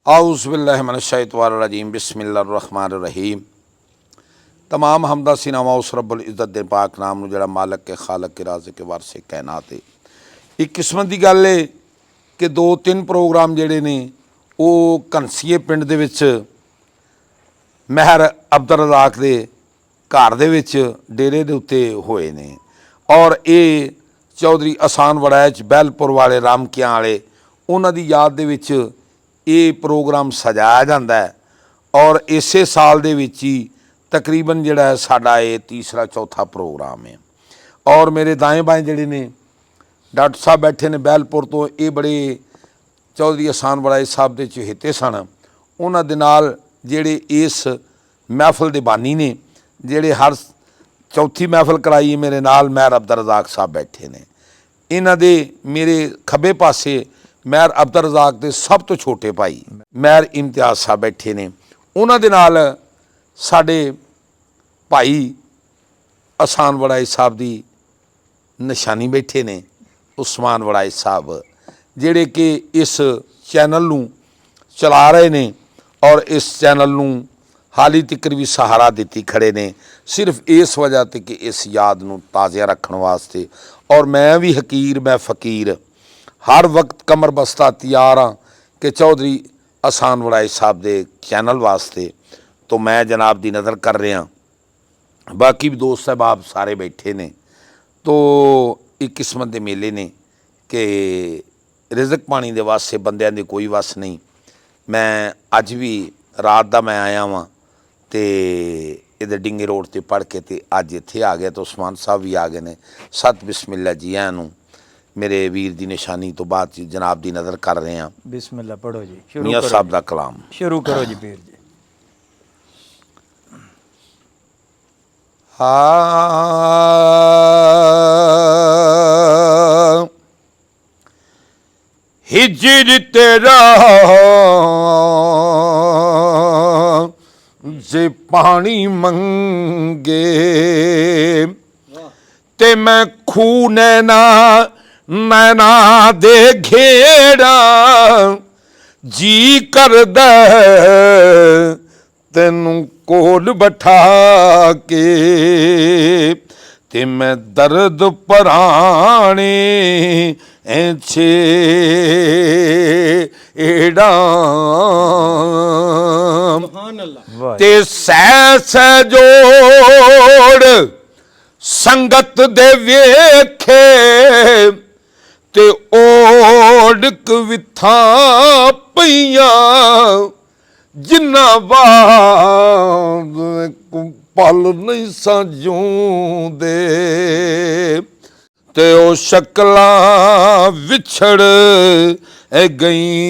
आउज़ुबिल्लाहिमिनश्शैतानिर्रजीम बिस्मिल्लाहिर्रहमानिर्रहीम। तमाम हमदा सिनामा उस रब्बुल इज़्ज़त दे पाक नाम नूं जिहड़ा मालक के खालक के राज़ के वारसे कायनात है। एक किस्मत की गल है कि 2-3 प्रोग्राम जिहड़े ने वो घनसीए पिंड दे विच महर अब्दुल रज़ाक दे घर दे विच डेरे दे उत्ते होए ने और ये चौधरी अहसान वड़ैच बैलपुर वाले रामकियां वाले उन्हां दी याद दे विच ये प्रोग्राम सजाया जाता है और इसे साल दे विच ही तकरीबन जिहड़ा है साडा ये तीसरा चौथा प्रोग्राम है। और मेरे दाएं बाएं जिहड़े ने डॉक्टर साहब बैठे ने बैलपुर तो ये बड़े चौधरी अहसान वड़ैच साहब दे चहेते सन। उन्हां दे नाल जिहड़े इस महफल दे बानी ने जिहड़े हर चौथी महफल कराई मेरे नाल महर अब्दुल रज़ाक साहब बैठे ने। इन्हां दे मेरे खब्बे पासे महर अब्दुल रज़ाक दे सब तो छोटे भाई महर इम्तियाज़ साहब बैठे ने। उन्हां दे नाल साडे भाई अहसान वड़ैच साहब दी निशानी बैठे ने उस्मान वड़ैच साहब जिहड़े कि इस चैनल नूं चला रहे ने और इस चैनल नूं हाली तक भी सहारा दिती खड़े ने सिर्फ इस वजह ते कि इस याद नूं ताज़ा रखण वास्ते। और मैं भी हकीर मैं फ़कीर हर वक्त कमर बस्ता तैयार हाँ कि चौधरी अहसान वड़ैच साहब दे चैनल वास्ते। तो मैं जनाब दी नज़र कर रहा, बाकी भी दोस्त साहबाब सारे बैठे ने। तो एक किस्मत के मेले ने कि रिज़क पानी दे वास्ते बंदियां दे कोई वस नहीं। मैं अज भी रात दा मैं आया वां ते इधर डिंगे रोड ते पढ़ के ते अज इत्थे आ गया। तो उस्मान साहब भी आ गए ने। सत बिस्मिल्ला जी आयां नूं मेरे वीर दी निशानी तो बाद जनाब दी नज़र कर रहे हैं। बिस्मिल्ला पढ़ो जी, मियां साहब दा कलाम शुरू करो जी पीर जी। हिजर तेरा जे पानी मंगे ते मैं खूह नैना दे घेड़ा जी करदा तैनू कोल बैठा के ते मैं दर्द पराने छेड़ा ते सै जोड़ संगत दे वेखे ते ओढ़ विथा पईयां जिन्ना बाद पल नहीं सजूंदे ते ओ शक्लां विछड़ गईयां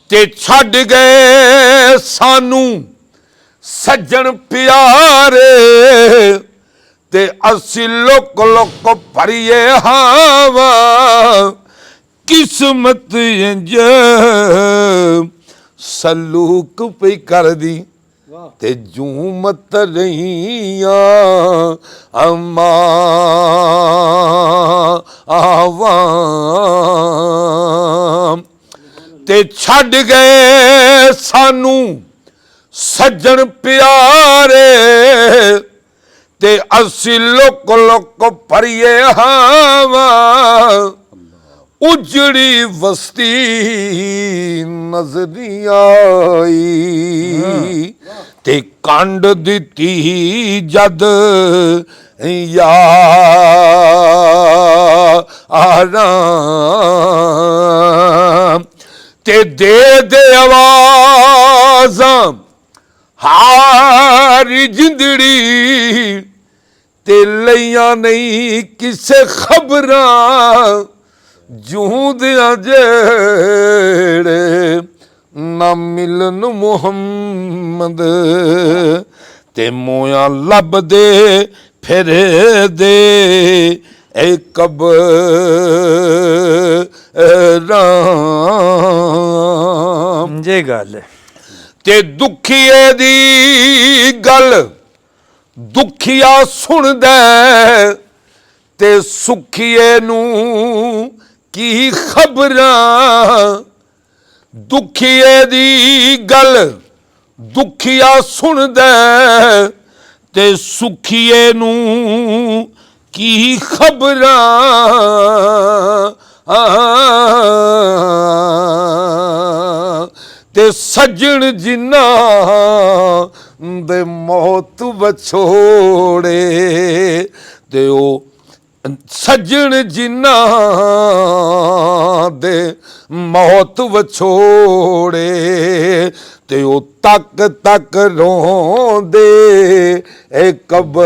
ते छड्ड गए सानू सज्जन प्यारे ते असी लुक लुक भरिए हावा किस्मत इंज सलूक पे कर दी ते जूमत रहियां अम्मा आवा ते छड्ड गए सानू सज्जन प्यारे ते असी लुक लुक भरिए हावा उजड़ी वस्ती नजरी आई ते कंड दिती जद यारा ते दे आवाज़ां हारी जिंदड़ी ते लइयां नहीं किसे खबरां जूंदियां जेड़े ना मिलन मुहम्मद ते मोया लब दे फिर दे ए कबरां जे गल ते दुखिए दी गल दुखिया सुनदा ते सुखिए नूं की खबरां दुखिए दी गल दुखिया सुनदा ते सुखिए नूं की खबरां ते सज्जण जिन्ना दे मौत विछोड़े ते ओ सज्जण जिन्ना दे मौत विछोड़े ते ओ तक तक रोंदे ए कबरां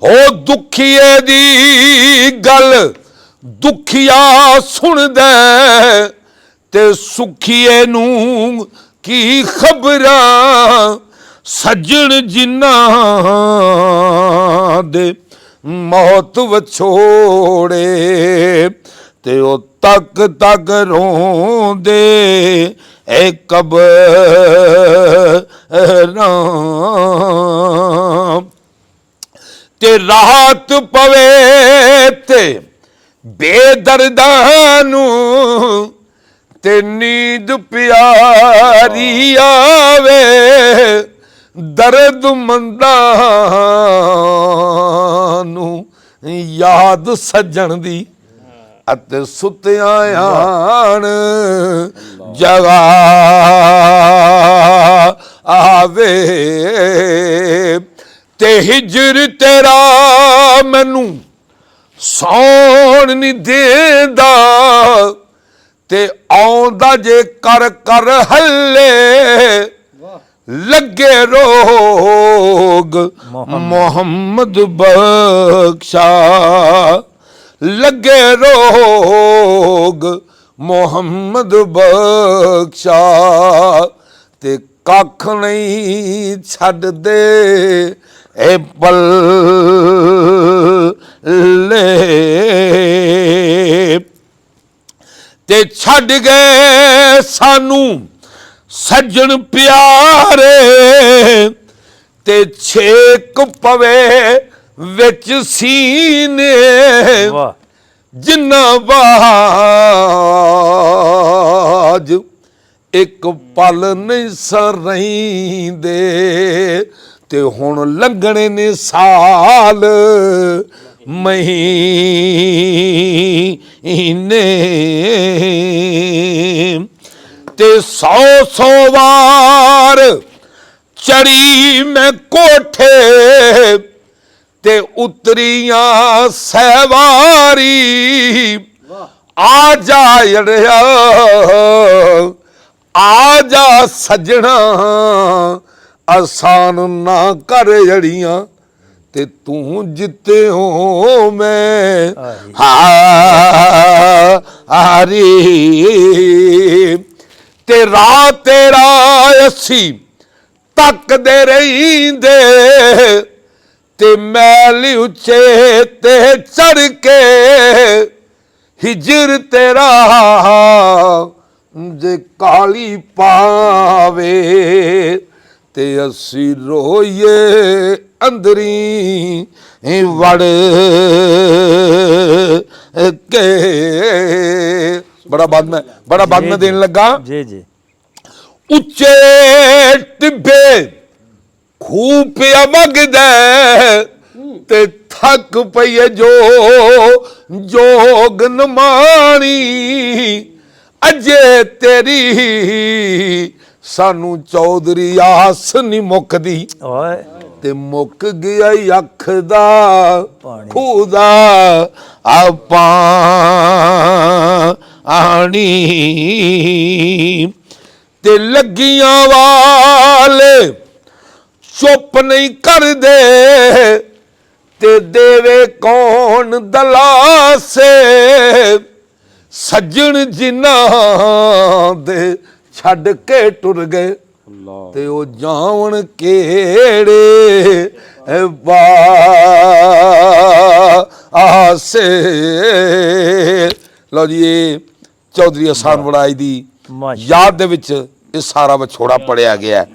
ओ दुखिए दी गल दुखिया सुनदा ते सुखिए नूं की खबरां सज्जण जिन्ना दे मौत विछोड़े ते ओ तक तक रोंदे ए कबरां ते राहत पवे ते बेदर्दां नूं ते नींद प्यारी आवे दर्द मंदां नूं याद सज्जण दी अते सुत्तियां आण जगा आवे ते हिजर तेरा मैनू सौण नहीं देंदा ते आउंदा जे कर कर हल्ले लगे रोग मोहम्मद बख्शा लगे रोग मोहम्मद बख्शा ते कख नहीं छड़ दे ए पल्ले ते छड़ गए सानू सज्जण प्यारे ते छेक पवे विच सीने वाह जिन्ना बाज एक पल नहीं सरहिंदे ते हुण लंघणे ने साल महीने ते 100 वार चढ़ी मैं कोठे ते उतरियां सहवारी आजा अड़िया आजा सजना आसान ना कर अड़ियां ते तू जिते हो मैं हारी ते राह तेरा असी तक दे रहींदे ते मैली उच्चे ते चढ़ के हिजर तेरा जे काली पावे ते असी रोइए अंदरी वड़ के बड़ा बाद में देने लगा जी जी उच्चे टिब्बे खूब पिया मगदा ते थक पईए जो जोग नमानी अजे तेरी सानू चौधरी आस नहीं मुकदी ओए ते मुक गया अख दा पानी। खुदा पानी ते लगियां वाले चुप नहीं कर दे ते देवे कौन दलासे सज्जन जिन्ना दे छड़ के टुर गए ते ओ जावन केड़े आसे। लो जी ये चौधरी अहसान वड़ाई दी माशाअल्लाह। याद दे विच ये सारा विछोड़ा पढ़िया गया है।